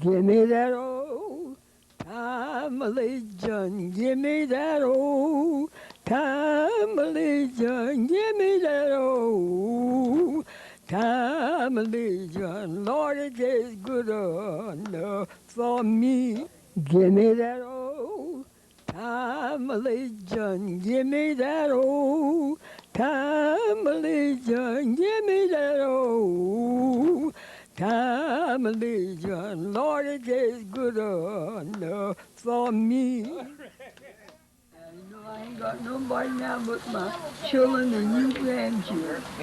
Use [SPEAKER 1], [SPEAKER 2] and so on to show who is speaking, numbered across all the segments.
[SPEAKER 1] Give me that old time religion. Give me that old time religion. Give me that old time religion. Lord, it is good enough for me. Give me that old time religion. Give me that old time religion. Give me that old time religion. Lord, it is good enough for me. You know, I ain't got nobody now but my children and you grandchildren. I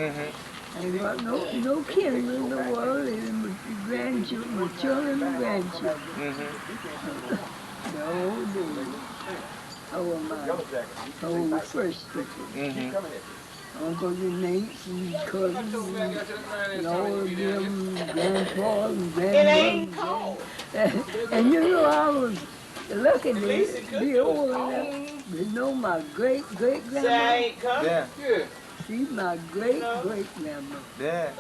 [SPEAKER 1] ain't got no kin in the world living with the grandchildren, my children and grandchildren. The old days. Oh, my old first people. Uncles and aunts and cousins and all of them, grandpa and grandmother. And you know, I was lucky to be old enough to know my great-great-grandma.
[SPEAKER 2] Yeah.
[SPEAKER 1] She's my great-great-grandma.
[SPEAKER 2] Yeah.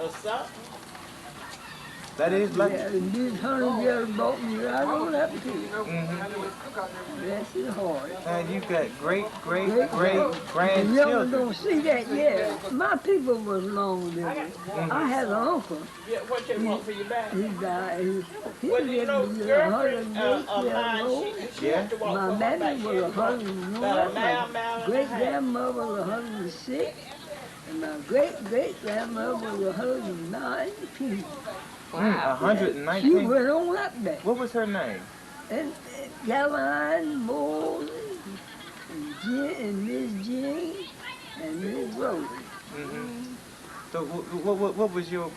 [SPEAKER 2] That is lucky.
[SPEAKER 1] Yeah, and these 100 years brought me right on up to you. Bless his heart.
[SPEAKER 2] And you got great
[SPEAKER 1] You
[SPEAKER 2] grandchildren.
[SPEAKER 1] don't see that yet. My people was long living. I had an uncle.
[SPEAKER 3] What you want for your back?
[SPEAKER 1] He died. He
[SPEAKER 3] Well,
[SPEAKER 1] lived
[SPEAKER 3] you know,
[SPEAKER 1] 108
[SPEAKER 3] girlfriend
[SPEAKER 1] years
[SPEAKER 3] mine,
[SPEAKER 1] old.
[SPEAKER 3] she
[SPEAKER 2] Yeah.
[SPEAKER 3] had to walk
[SPEAKER 1] My
[SPEAKER 3] for her
[SPEAKER 1] mammy
[SPEAKER 3] back
[SPEAKER 1] was
[SPEAKER 3] every month.
[SPEAKER 1] 101.
[SPEAKER 3] About a
[SPEAKER 1] My
[SPEAKER 3] mile
[SPEAKER 1] great
[SPEAKER 3] and a half.
[SPEAKER 1] grandmother was 106. And my great grandmother was 119.
[SPEAKER 2] Wow.
[SPEAKER 1] She
[SPEAKER 2] 119.
[SPEAKER 1] went on up there.
[SPEAKER 2] What was her name?
[SPEAKER 1] And Caroline, Moses, and Miss Jean, and Miss Rose.
[SPEAKER 2] So what was your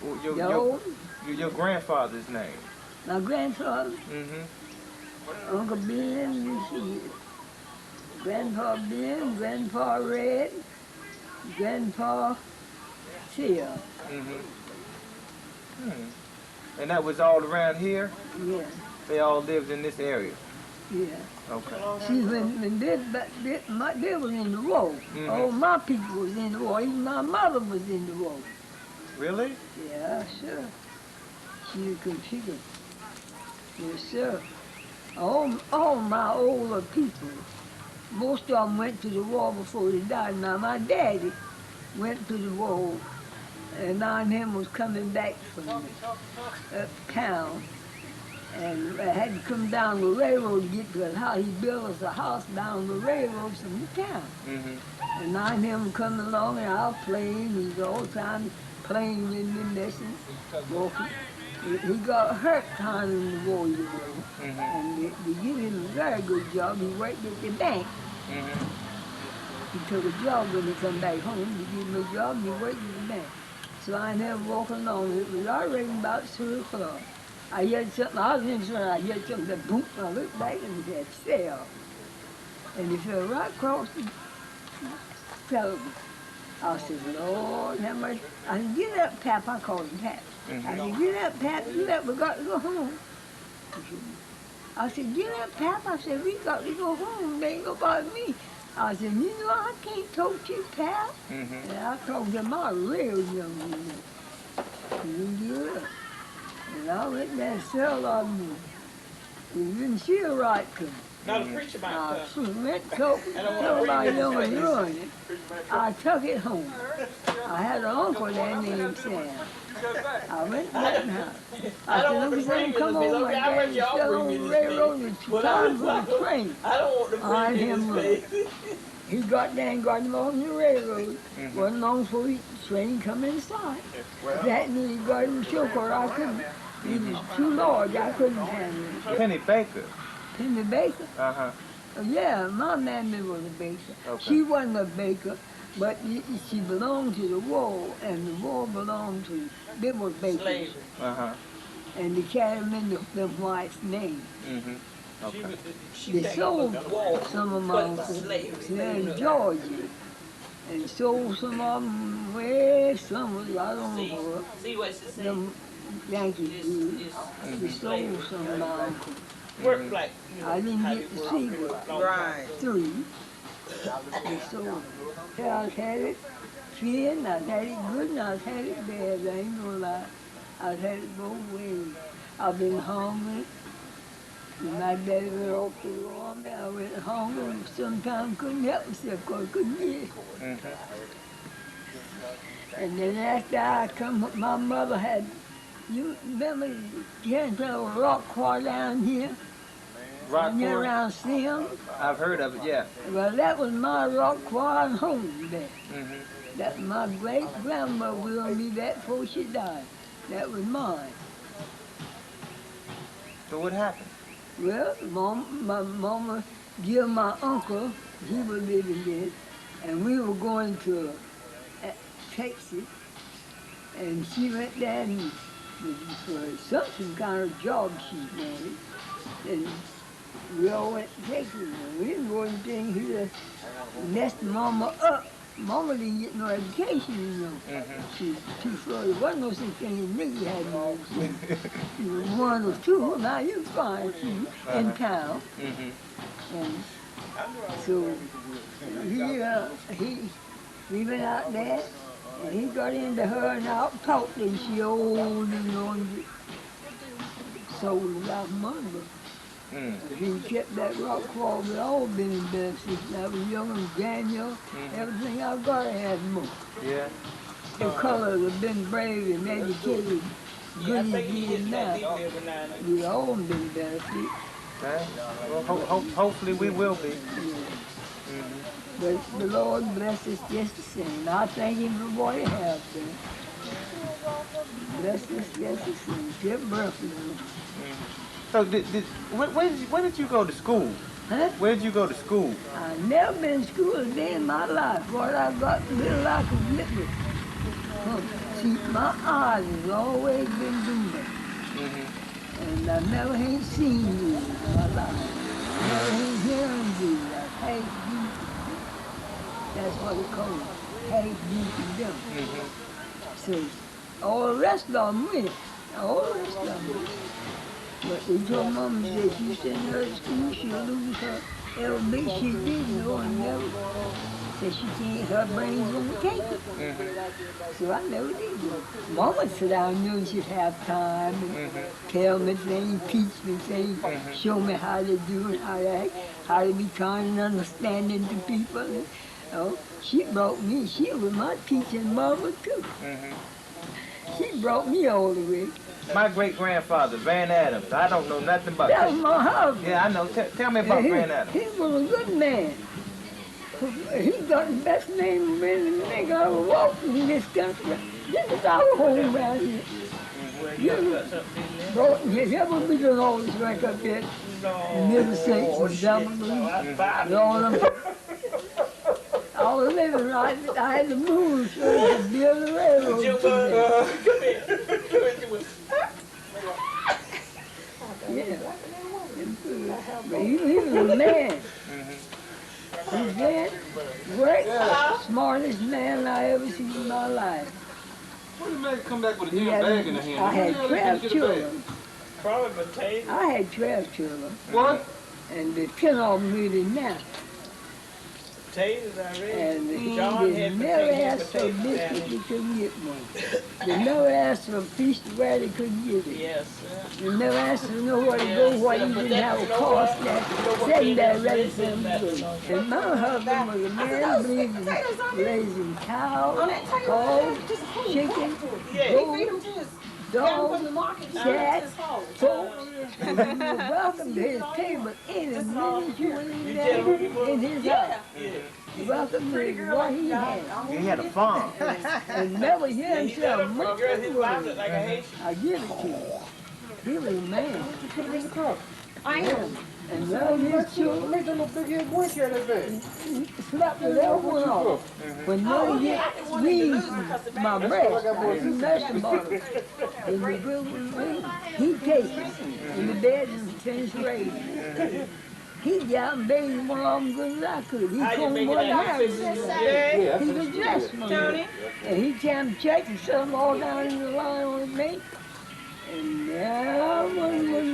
[SPEAKER 2] grandfather's name?
[SPEAKER 1] My grandfather, Uncle Ben, you see, Grandpa Ben, Grandpa Red, Grandpa Phil.
[SPEAKER 2] And that was all around here?
[SPEAKER 1] Yeah,
[SPEAKER 2] They all lived in this area?
[SPEAKER 1] yeah.
[SPEAKER 2] Okay.
[SPEAKER 1] See, when they was in the war, all my people was in the war, even my mother was in the war.
[SPEAKER 2] Really?
[SPEAKER 1] Yeah, sure. She could. Yes, sir. All my older people, most of them went to the war before they died. Now, my daddy went to the war, and I and him was coming back from uptown, and I had to come down the railroad to get to his house. He built us a house down the railroad from the town. And I and him coming along, and I was playing. He's all the time playing with me, messing, walking. He got hurt kind of in the war, you know. And they give him a very good job. He worked at the bank. He took a job when he come back home. They give him a job, and he worked at the bank. So I never walking along. It was already about 3 o'clock. I heard something. I was in front. I heard something that boom. I looked back and it fell. And he fell right across the fell. I said, Lord, have mercy. I said, get up, Pap. I called him Pap. I said, get up, Pap. Get up. We got to go home. I said, get up, Pap. I said, we got to go home. They ain't gonna bother me. I said, you know, I can't talk to you, Pap. And I talked to my real young man. He didn't get up. And I went there and fell on me. He didn't feel right to me.
[SPEAKER 3] Now the preacher might come.
[SPEAKER 1] I went told my young and ruined it. I took it home. I had an uncle there named Sam. I went to that house. I said, let me go come home. My daddy fell on the railroad and 2 times on the train.
[SPEAKER 3] I don't want to
[SPEAKER 1] I
[SPEAKER 3] bring
[SPEAKER 1] him
[SPEAKER 3] his
[SPEAKER 1] up.
[SPEAKER 3] face.
[SPEAKER 1] He got there and got him on the railroad. Wasn't long before the train come inside. That and he got him choked or I couldn't. He was too large, I couldn't handle it.
[SPEAKER 2] Penny Baker.
[SPEAKER 1] Penny Baker?
[SPEAKER 2] Uh-huh.
[SPEAKER 1] Yeah, my mammy was a baker.
[SPEAKER 2] Okay.
[SPEAKER 1] She wasn't a baker, but she belonged to the war, and the war belonged to, they were bakers.
[SPEAKER 3] Slavery.
[SPEAKER 2] Uh-huh.
[SPEAKER 1] And they carried them in them whites' name.
[SPEAKER 2] Okay.
[SPEAKER 1] They sold some of my uncles there in Georgia. And sold some of them where some was, I don't know where.
[SPEAKER 3] See what she said?
[SPEAKER 1] Them Yankees did. They sold some of my uncles.
[SPEAKER 3] Work like,
[SPEAKER 1] I didn't get to see but
[SPEAKER 3] right.
[SPEAKER 1] 3. They sold them. Yeah, I've had it thin, I've had it good, and I've had it bad. I ain't gonna lie. I've had it both ways. I've been hungry, My daddy went off to the army. I went home and sometimes couldn't help myself because I couldn't eat. And then after I come, my mother had, you remember the rock quarry down here?
[SPEAKER 2] Rock
[SPEAKER 1] Down here
[SPEAKER 2] quarry?
[SPEAKER 1] around Sim?
[SPEAKER 2] I've heard of it, yeah.
[SPEAKER 1] Well, that was my rock quarry home there.
[SPEAKER 2] Mm-hmm.
[SPEAKER 1] That my great grandmother willed me that before she died. That was mine.
[SPEAKER 2] So what happened?
[SPEAKER 1] Well, my mama gave my uncle, he was living there, and we were going to Texas, and she went there and for some kind of job she wanted, and we all went to Texas, and we didn't go anything here to mess mama up. Mama didn't get no education, you know. She was too far. There wasn't no such thing as nigga had no education. She was one or two. Now you find she in town. And so we went out there, and he got into her and out talked, and she old, you know, and sold a lot of money. He kept that rock crawl. We all been in bed since I was young and Daniel. Everything I've got, I had more.
[SPEAKER 2] Yeah.
[SPEAKER 1] The colors have been brave and educated, good as he is now. We all been benefit.
[SPEAKER 2] Okay. Well, hopefully we will be.
[SPEAKER 1] But the Lord bless us just the same. I thank him for what he has done. Bless us just the same. Give birth to them.
[SPEAKER 2] So where did you go to school?
[SPEAKER 1] Huh?
[SPEAKER 2] Where did you go to school?
[SPEAKER 1] I never been to school a day in my life. What I got little I could get with. See, my eyes has always been doing that. And I never ain't seen you in my life. I never ain't hearing you. I hate you. That's what it calls it. Hate you to them. So all the rest of them went. All the rest of them went. But they told Mama that she sent her to school, she'll lose her LB. She didn't know and never said she can't, her brains won't take it. So I never did go. Mama said I knew she'd have time and tell me things, teach me things, show me how to do and how to act, how to be kind and understanding to people. And, oh, she brought me, she was my teaching mother too. She brought me all the way.
[SPEAKER 2] My great-grandfather, Van Adams. I don't know nothing about
[SPEAKER 1] That was
[SPEAKER 2] that.
[SPEAKER 1] my husband.
[SPEAKER 2] Yeah, I know. Tell me about Van Adams.
[SPEAKER 1] He was a good man. He got the best name in the nigga I was walking in this country. This is our home around here. You ever been to all this right up there? Middle Saints and Dublin and all them. I was living right, I had to move so I could build the railroad. Yeah. But he was a man. He's dead, great, smartest man I ever seen in my life.
[SPEAKER 4] What did man come back with a
[SPEAKER 1] He
[SPEAKER 4] damn
[SPEAKER 1] had,
[SPEAKER 4] bag in the hand?
[SPEAKER 1] I had 12 children.
[SPEAKER 3] Probably potato.
[SPEAKER 1] I had 12 children.
[SPEAKER 4] What?
[SPEAKER 1] And the 10 of them really now.
[SPEAKER 3] Potatoes already.
[SPEAKER 1] And he
[SPEAKER 3] John
[SPEAKER 1] did
[SPEAKER 3] had
[SPEAKER 1] never
[SPEAKER 3] potato,
[SPEAKER 1] ask for a
[SPEAKER 3] potato
[SPEAKER 1] biscuit,
[SPEAKER 3] sandwich.
[SPEAKER 1] he couldn't get one. They never asked for a piece of bread, he couldn't get it.
[SPEAKER 3] Yes, sir.
[SPEAKER 1] They never asked to know where to go, why you didn't have a cost that sitting there ready for him to go. And my husband was a man believed in raising cows, hogs, chickens, goats, dogs, cats, folks. And you were welcome to his table any minute you went in there in his house. Welcome to what he had.
[SPEAKER 2] He had a farm.
[SPEAKER 1] And never hear him say a muffled
[SPEAKER 3] His wife
[SPEAKER 1] word.
[SPEAKER 3] looked like a Haitian.
[SPEAKER 1] I give it to him. He was a man.
[SPEAKER 5] I am.
[SPEAKER 1] And loved his children.
[SPEAKER 4] Make them a big head boy carry that bag.
[SPEAKER 1] Slept with everyone off. When none get squeezed my breast, I didn't mess about it. And the good one, he takes it in the bed and finished raising. He got and bathed one of them good as I could. He told me what happened. He was dressed for me. And he came checked and set them all down in the line on his mate. And now one was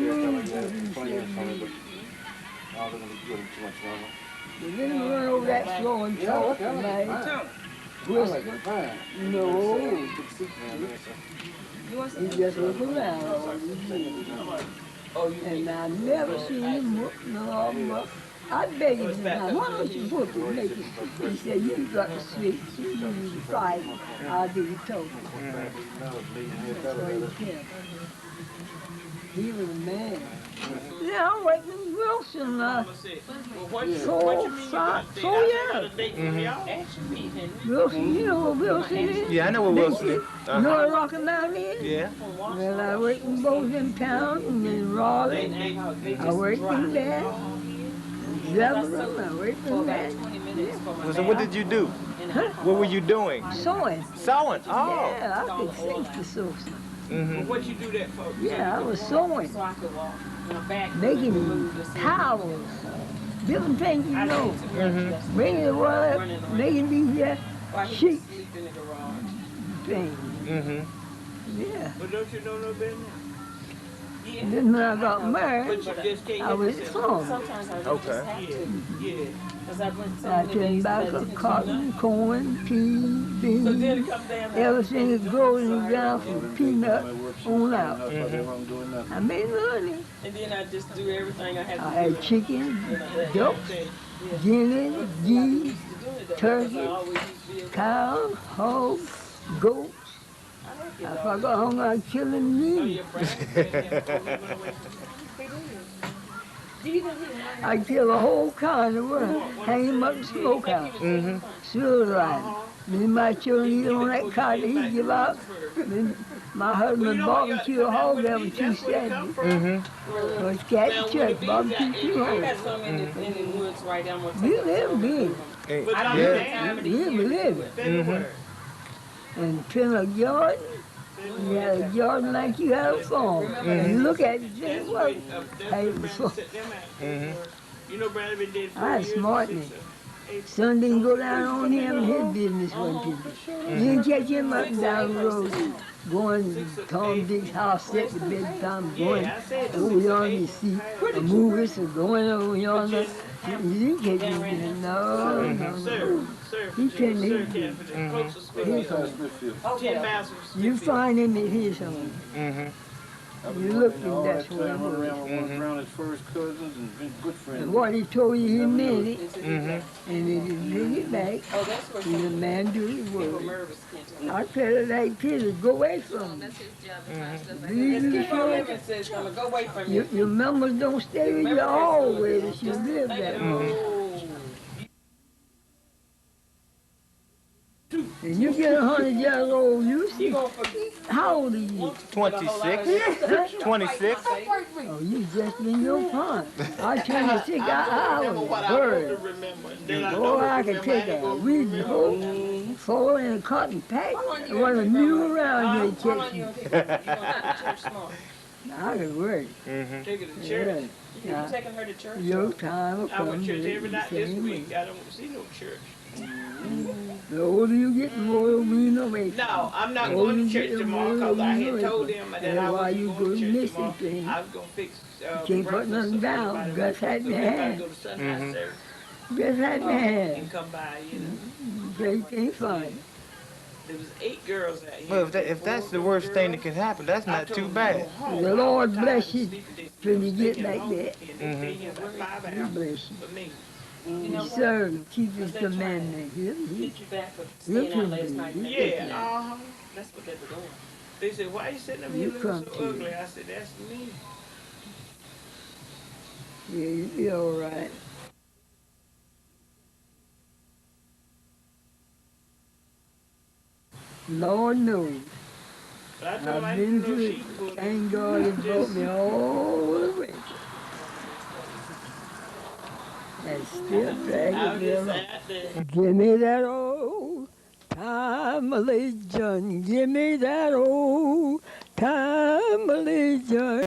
[SPEAKER 1] They didn't run over that floor and talk tonight. Whisper. No. He just looked around. And I never seen him whoop no more. I begged him, now, why don't you whoop him, make it? He said, you got to switch, you need to fight. I'll do the total. That's what he kept. He was a man. Yeah, I'm waiting in Wilson
[SPEAKER 3] Well, what you
[SPEAKER 1] 4
[SPEAKER 3] mean you got a date?
[SPEAKER 1] 4
[SPEAKER 3] I
[SPEAKER 1] years.
[SPEAKER 3] got a date from y'all.
[SPEAKER 1] Wilson, you know what Wilson is?
[SPEAKER 2] Yeah, I know what Wilson is.
[SPEAKER 1] You know what Rocky Mountain is?
[SPEAKER 2] Yeah.
[SPEAKER 1] Well, I worked in both them towns and in Raleigh. I worked in there. Zebulon, I worked in there.
[SPEAKER 2] Well, so what did you do? What were you doing?
[SPEAKER 1] Sewing.
[SPEAKER 2] Sewing. Oh.
[SPEAKER 1] Yeah, I could sing to sew some.
[SPEAKER 2] Mm-hmm.
[SPEAKER 3] What you do that for?
[SPEAKER 1] Yeah, I was sewing. Making towels. Different things you know.
[SPEAKER 2] Mm-hmm.
[SPEAKER 1] Bringing the water, making these sheets. Things.
[SPEAKER 2] Mm-hmm.
[SPEAKER 1] Yeah.
[SPEAKER 3] But don't you know no better now?
[SPEAKER 1] And then when I got married,
[SPEAKER 3] But you just can't
[SPEAKER 1] I was at home.
[SPEAKER 5] Sometimes I
[SPEAKER 2] Okay.
[SPEAKER 5] just have to.
[SPEAKER 3] Yeah.
[SPEAKER 5] Because I went so
[SPEAKER 1] I
[SPEAKER 5] many
[SPEAKER 1] turned
[SPEAKER 5] days
[SPEAKER 1] back
[SPEAKER 5] without
[SPEAKER 1] up
[SPEAKER 5] taking
[SPEAKER 1] cotton, corn, peas,
[SPEAKER 5] So then
[SPEAKER 1] beans,
[SPEAKER 5] it comes down to
[SPEAKER 1] everything is growing in the ground from peanut on out.
[SPEAKER 2] Mm-hmm.
[SPEAKER 1] I made money.
[SPEAKER 5] and then I just do everything I had
[SPEAKER 1] I
[SPEAKER 5] to do.
[SPEAKER 1] had chicken, ducks, guineas, geese, turkey, cows, hogs, goats. If I got hungry, I'd kill them meat. I kill a whole kind of worm, hang him up in the smokehouse, sure right. Then my children eat on that cotton he give out. Then my husband barbecue a hog every 2 Saturdays. So it's cat and church, barbecue 2
[SPEAKER 5] I
[SPEAKER 1] hogs.
[SPEAKER 5] got some in the woods right there. I'm gonna
[SPEAKER 1] We
[SPEAKER 5] take
[SPEAKER 1] live big.
[SPEAKER 2] Yeah.
[SPEAKER 1] We live.
[SPEAKER 3] February.
[SPEAKER 1] And trim a garden. You had a garden like you had a farm. And you look at it and say, well, hey, so
[SPEAKER 3] You know Brandon been dead 4
[SPEAKER 1] I
[SPEAKER 3] years.
[SPEAKER 1] smart me. Sun didn't go down on him and his business wasn't too good. You didn't catch him up and down the road, going to Tom Dick's house, set the bedtime, going over yonder to see a movie, so going over yonder. You didn't catch him then. No, no, no. He couldn't eat it. His home.
[SPEAKER 3] 10 miles from
[SPEAKER 1] You find him at his home.
[SPEAKER 2] Mm-hmm.
[SPEAKER 1] You look and that's where he was.
[SPEAKER 4] around his first cousins and been good friends.
[SPEAKER 1] And what he told you, he meant it.
[SPEAKER 2] Mm-hmm.
[SPEAKER 1] And he didn't bring it back.
[SPEAKER 5] Oh, that's where
[SPEAKER 1] He's a
[SPEAKER 5] some
[SPEAKER 1] man do his
[SPEAKER 5] people
[SPEAKER 1] work.
[SPEAKER 5] nervous can't
[SPEAKER 1] I tell her like kids, go away from him. These
[SPEAKER 5] Keep on
[SPEAKER 1] children,
[SPEAKER 5] living, sis. Go away from
[SPEAKER 1] your,
[SPEAKER 5] you.
[SPEAKER 1] your members don't stay with you always. You live that way. And you get 100 years old, you see, how old are you?
[SPEAKER 2] 26. 26.
[SPEAKER 1] Oh, you just in your prime. I 26, I was a bird. Boy, I could take a weed hoe, throw it in a cotton pack, and run a mule around here catch you. I could work.
[SPEAKER 2] Mm-hmm.
[SPEAKER 3] Take it to
[SPEAKER 1] Yeah.
[SPEAKER 3] church.
[SPEAKER 5] You taking her to church?
[SPEAKER 1] Your time will
[SPEAKER 3] I
[SPEAKER 1] come.
[SPEAKER 3] went to church every
[SPEAKER 1] the
[SPEAKER 3] night this
[SPEAKER 1] same way.
[SPEAKER 3] week. I don't see no church.
[SPEAKER 1] The older you get, the more you'll be no way.
[SPEAKER 3] No, I'm not
[SPEAKER 1] Oh,
[SPEAKER 3] going to
[SPEAKER 1] you
[SPEAKER 3] church
[SPEAKER 1] get
[SPEAKER 3] tomorrow
[SPEAKER 1] more,
[SPEAKER 3] because I
[SPEAKER 1] you
[SPEAKER 3] had
[SPEAKER 1] know
[SPEAKER 3] told
[SPEAKER 1] it.
[SPEAKER 3] them that
[SPEAKER 1] That's
[SPEAKER 3] I
[SPEAKER 1] why you
[SPEAKER 3] wasn't
[SPEAKER 1] go
[SPEAKER 3] going to church
[SPEAKER 1] missing
[SPEAKER 3] tomorrow.
[SPEAKER 1] things.
[SPEAKER 3] I was going to fix
[SPEAKER 1] Can't put
[SPEAKER 3] breakfast
[SPEAKER 1] nothing
[SPEAKER 3] for
[SPEAKER 1] down.
[SPEAKER 3] everybody.
[SPEAKER 1] Gus had
[SPEAKER 3] So
[SPEAKER 1] in
[SPEAKER 3] everybody
[SPEAKER 1] hand.
[SPEAKER 3] go to Sunday service
[SPEAKER 1] Just had to have.
[SPEAKER 3] and come by, you know.
[SPEAKER 1] Great thing fun.
[SPEAKER 3] There was 8 girls out here.
[SPEAKER 2] Well, if that's the worst thing that can happen, that's not too bad.
[SPEAKER 1] The Lord bless you till you get like that.
[SPEAKER 3] Mm-hmm.
[SPEAKER 1] He bless you.
[SPEAKER 3] For me.
[SPEAKER 1] You serve and keep his commandments. He
[SPEAKER 5] Get you back for staying out last night.
[SPEAKER 3] Yeah,
[SPEAKER 5] That's what they were doing.
[SPEAKER 3] They said, why you sitting up
[SPEAKER 1] You
[SPEAKER 3] here looking
[SPEAKER 1] come
[SPEAKER 3] so
[SPEAKER 1] to
[SPEAKER 3] ugly? I said, that's me.
[SPEAKER 1] Yeah, you'll be all right. Lord knows.
[SPEAKER 3] But I told her I
[SPEAKER 1] I've
[SPEAKER 3] didn't
[SPEAKER 1] been
[SPEAKER 3] know
[SPEAKER 1] through
[SPEAKER 3] she
[SPEAKER 1] it.
[SPEAKER 3] was
[SPEAKER 1] Thank God he brought me all the way. And still
[SPEAKER 3] I was
[SPEAKER 1] dragging me
[SPEAKER 3] just
[SPEAKER 1] along.
[SPEAKER 3] out there.
[SPEAKER 1] Give me that old time religion. Give me that old time religion.